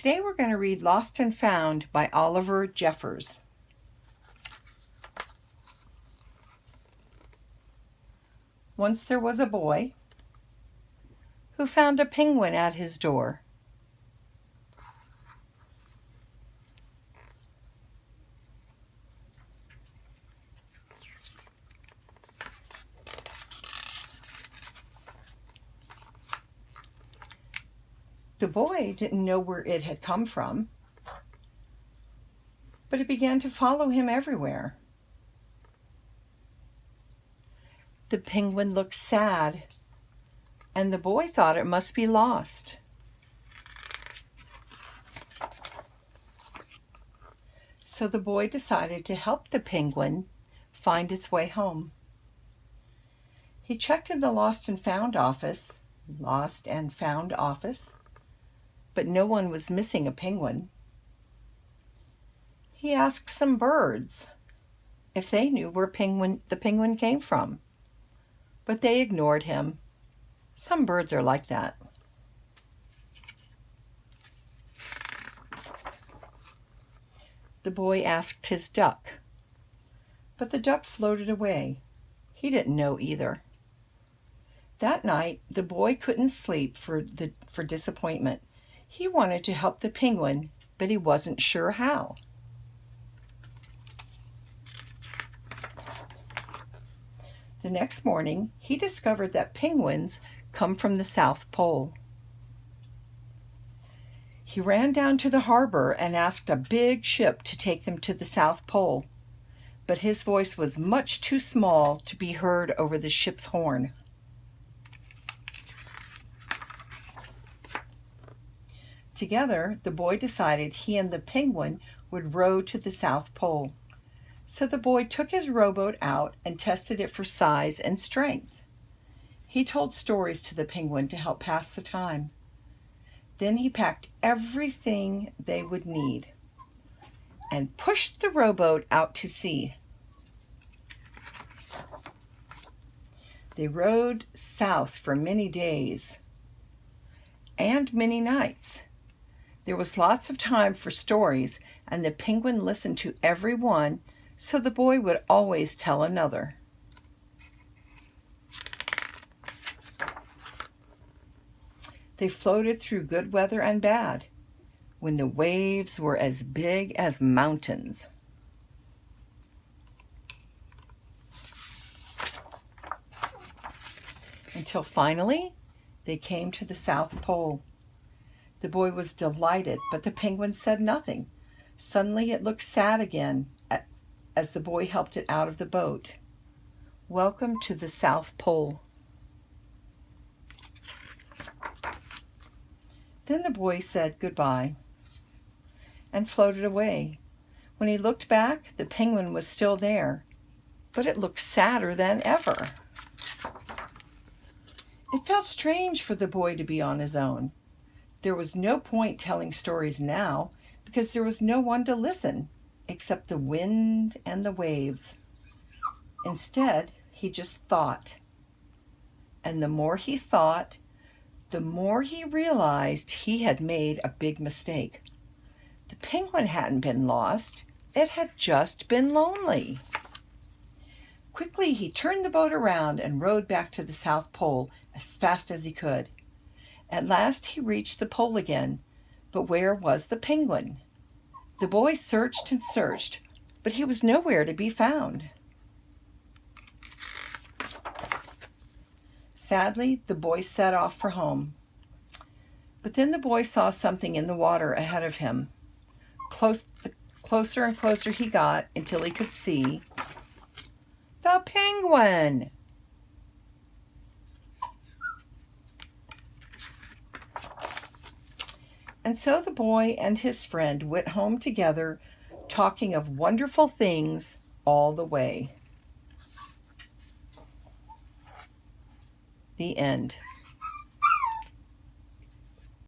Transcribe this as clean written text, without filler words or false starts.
Today we're going to read Lost and Found by Oliver Jeffers. Once there was a boy who found a penguin at his door. The boy didn't know where it had come from, but it began to follow him everywhere. The penguin looked sad, and the boy thought it must be lost. So the boy decided to help the penguin find its way home. He checked in the Lost and Found office, but no one was missing a penguin. He asked some birds if they knew where the penguin came from, but they ignored him. Some birds are like that. The boy asked his duck, but the duck floated away. He didn't know either. That night, the boy couldn't sleep for disappointment. He wanted to help the penguin, but he wasn't sure how. The next morning, he discovered that penguins come from the South Pole. He ran down to the harbor and asked a big ship to take them to the South Pole, but his voice was much too small to be heard over the ship's horn. Together, the boy decided he and the penguin would row to the South Pole. So the boy took his rowboat out and tested it for size and strength. He told stories to the penguin to help pass the time. Then he packed everything they would need and pushed the rowboat out to sea. They rowed south for many days and many nights. There was lots of time for stories, and the penguin listened to every one, so the boy would always tell another. They floated through good weather and bad, when the waves were as big as mountains. Until finally, they came to the South Pole. The boy was delighted, but the penguin said nothing. Suddenly it looked sad again as the boy helped it out of the boat. Welcome to the South Pole. Then the boy said goodbye and floated away. When he looked back, the penguin was still there, but it looked sadder than ever. It felt strange for the boy to be on his own. There was no point telling stories now because there was no one to listen except the wind and the waves. Instead, he just thought. And the more he thought, the more he realized he had made a big mistake. The penguin hadn't been lost. It had just been lonely. Quickly, he turned the boat around and rowed back to the South Pole as fast as he could. At last he reached the pole again, but where was the penguin? The boy searched and searched, but he was nowhere to be found. Sadly, the boy set off for home. But then the boy saw something in the water ahead of him. Closer and closer he got until he could see the penguin. And so the boy and his friend went home together, talking of wonderful things all the way. The end.